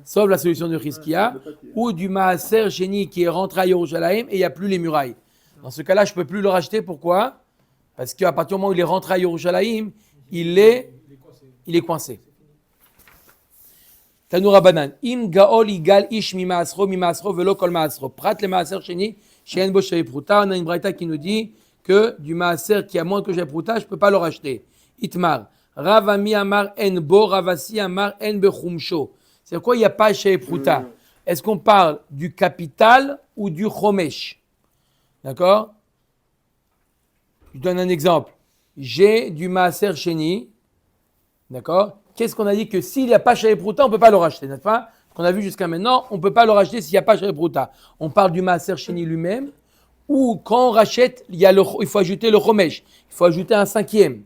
Sauf la solution de Chizkia. Ou du Maaser Sheni qui est rentré à Yerushalayim et il n'y a plus les murailles. Dans ce cas-là, je ne peux plus le racheter. Pourquoi? Parce qu'à partir du moment où il est rentré à Yerushalayim, il est coincé. Tanoura Banan. Im gaol igal ish mi maasro velo kol maasro. Prat le maaser sheni she'en bo shavei pruta. On a une braïta qui nous dit que du maaser qui a moins que shavei pruta, je ne peux pas le racheter. Itmar. Rav ami amar en bo, Rav asi amar en bechumsho. C'est quoi il n'y a pas shavei pruta? Est-ce qu'on parle du capital ou du chomesh? D'accord? Je donne un exemple. J'ai du maaser sheni. D'accord? Qu'est-ce qu'on a dit? Que s'il n'y a pas Shavei Prouta, on ne peut pas le racheter, n'est-ce pas? Ce qu'on a vu jusqu'à maintenant, on ne peut pas le racheter s'il n'y a pas Shavei Prouta. On parle du Maaser Sheni lui-même, ou quand on rachète, il faut ajouter le Chomesh. Il faut ajouter un cinquième.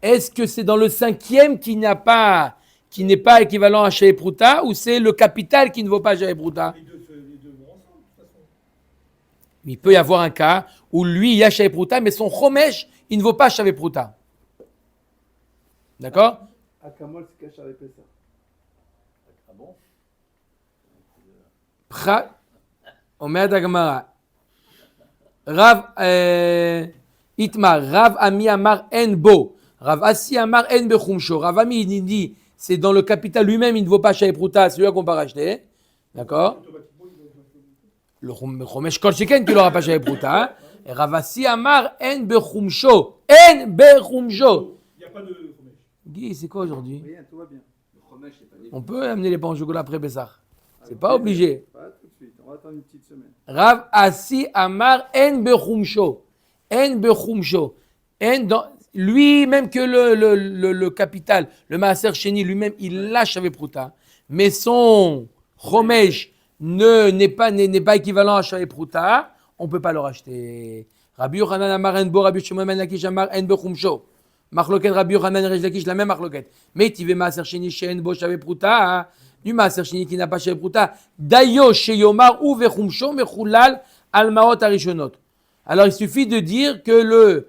Est-ce que c'est dans le cinquième qui n'est pas équivalent à Shavei Prouta, ou c'est le capital qui ne vaut pas Shavei Prouta? Les deux vont ensemble, de toute façon. Il peut y avoir un cas où lui, il y a Shavei Prouta, mais son Chomesh, il ne vaut pas Shavei Prouta. D'accord? Akamol se cache avec ça. Ah bon? Omer Dagmara. Rav Itmar, Rav Ami Amar En Bo, Rav Asi Amar En Bechumsho. Rav Ami, il dit, c'est dans le capital lui-même, il ne vaut pas Shavei Prouta, c'est celui-là qu'on peut racheter. D'accord? Le Chomesh Kol Sheken, tu l'auras pas Shavei Prouta. Et Rav Asi Amar En Bechumsho. En Bechumsho. Il n'y a pas de Chomesh. Guy, c'est quoi aujourd'hui? Rien, tout va bien. Le Chomesh, c'est pas des... On peut amener les pains au chocolat après Pessah. C'est pas obligé. Pas tout de suite. On va attendre une petite semaine. Rav Asi Amar En Bechumsho. En Bechumsho. Lui, même que le capital, le Maaser Sheni lui-même, il lâche Shavei Prouta. Mais son Chomesh n'est pas équivalent à Shavei Prouta. On ne peut pas le racheter. Rabbi Yochanan Amar En Bo, Rabbi Shimon ben Lakish Amar En Bechumsho. Machloket Rabbi Yochanan et Reish Lakish, la même Machloket. Mais tu veux Maaser Sheni She'en Bo Shavei Prouta. Du Maaser Sheni qui n'a pas Shavei Prouta. Dayo Sheyomar ou Vechumsho Mechulal Al Maot Arishonot. Alors il suffit de dire que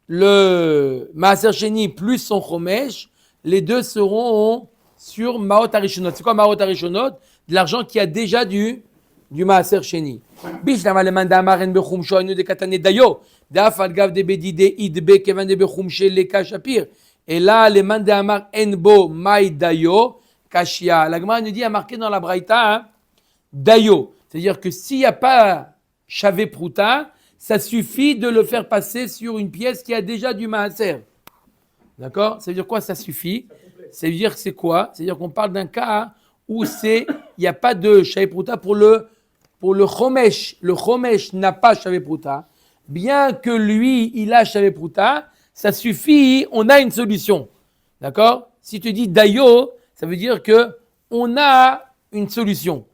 le Maaser Sheni plus son Chomesh, les deux seront sur Maot Arishonot. C'est quoi Maot Arishonot? De l'argent qui a déjà du Maaser Sheni. Bishlama le manda Amaren Bechumsho Ainu de Katane Dayo. Daf al gav de bedide idbe kevan de Bechumshe le kashapir. Et là, le manda Amar Enbo Mai Dayo Kashia. La Gemara nous dit, a marqué dans la Braïta, Dayo. C'est-à-dire que s'il n'y a pas Shavei Prouta, ça suffit de le faire passer sur une pièce qui a déjà du Maaser. D'accord? Ça veut dire quoi ça suffit? Ça veut dire que c'est quoi? C'est-à-dire qu'on parle d'un cas où il n'y a pas de Shavei Prouta pour le Chomesh. Le Chomesh n'a pas Shavei Prouta. Bien que lui, il a Shavei Prouta, ça suffit, on a une solution. D'accord? Si tu dis Dayo, ça veut dire qu'on a une solution.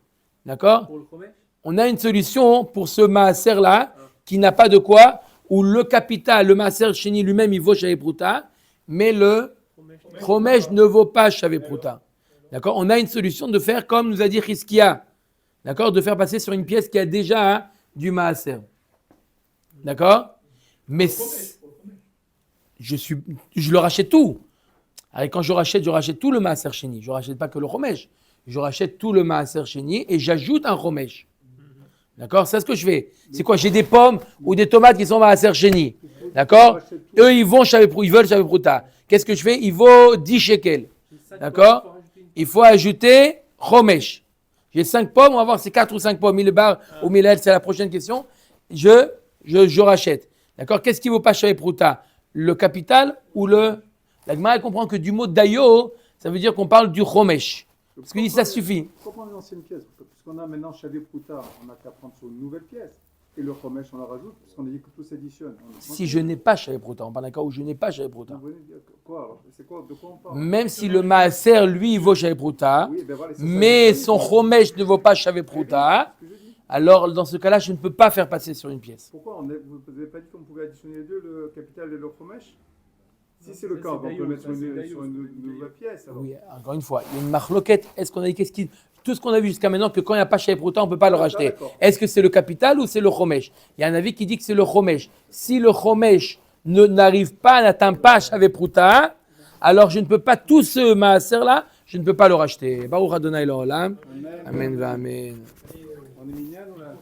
D'accord? Pour le Chomesh? On a une solution pour ce Maaser-là, qui n'a pas de quoi, où le capital, le Maaser Sheni lui-même, il vaut Shavei Prouta, mais le Chomesh ne vaut pas Shavei Prouta. D'accord? On a une solution de faire comme nous a dit Chizkia. D'accord? De faire passer sur une pièce qui a déjà du Maaser. D'accord? Mais je le rachète tout. Alors, quand je rachète tout le Maaser Sheni. Je ne rachète pas que le Chomesh. Je rachète tout le Maaser Sheni et j'ajoute un Chomesh. D'accord? C'est ce que je fais. C'est quoi? J'ai des pommes ou des tomates qui sont Maaser Sheni. D'accord? Eux, ils vont ils veulent Shavuot Pruta. Qu'est-ce que je fais? Il vaut 10 shekels. D'accord? Il faut ajouter Chomesh. J'ai 5 pommes, on va voir c'est 4 ou 5 pommes. 1000 bar ou 1000 el, c'est la prochaine question. Je rachète. D'accord? Qu'est-ce qui vaut pas Shavuot Pruta? Le capital ou le... La Gemara comprend que du mot dayo, ça veut dire qu'on parle du Chomesh. Parce qu'il dit ça suffit. Pourquoi prendre l'ancienne pièce? Puisqu'on a maintenant Shavuot Pruta, on n'a qu'à prendre sur une nouvelle pièce. Et le Chomesh, on la rajoute, parce qu'on a dit que tout s'additionne. Si je n'ai pas Shavuot Pruta, on parle d'un cas où je n'ai pas Shavuot Pruta. Quoi alors? C'est quoi? De quoi on parle? Même si le Maaser, lui, il vaut Shavuot Pruta, Oui, ben voilà, c'est ça. mais son Chomesh ne vaut pas Shavuot Pruta, C'est ce que je dis. alors dans ce cas-là, je ne peux pas faire passer sur une pièce. Pourquoi vous n'avez pas dit qu'on pouvait additionner les deux, le capital et le Chomesh? Si c'est le Ça, cas, c'est on peut Dayo, mettre ça, sur c'est une Dayo, c'est nouvelle pièce. Alors. Oui, encore une fois, il y a une marloquette. Est-ce qu'on a dit tout ce qu'on a vu jusqu'à maintenant, que quand il n'y a pas Shavuot Pruta, on ne peut pas le racheter. D'accord. Est-ce que c'est le capital ou c'est le Chomesh? Il y a un avis qui dit que c'est le Chomesh. Si le Chomesh n'arrive pas, n'atteint pas Shavuot Pruta, alors je ne peux pas, tout ce Maaser-là, je ne peux pas le racheter. Baruch Adonai L'Olam. Amen, va amen. On est minyan ou là?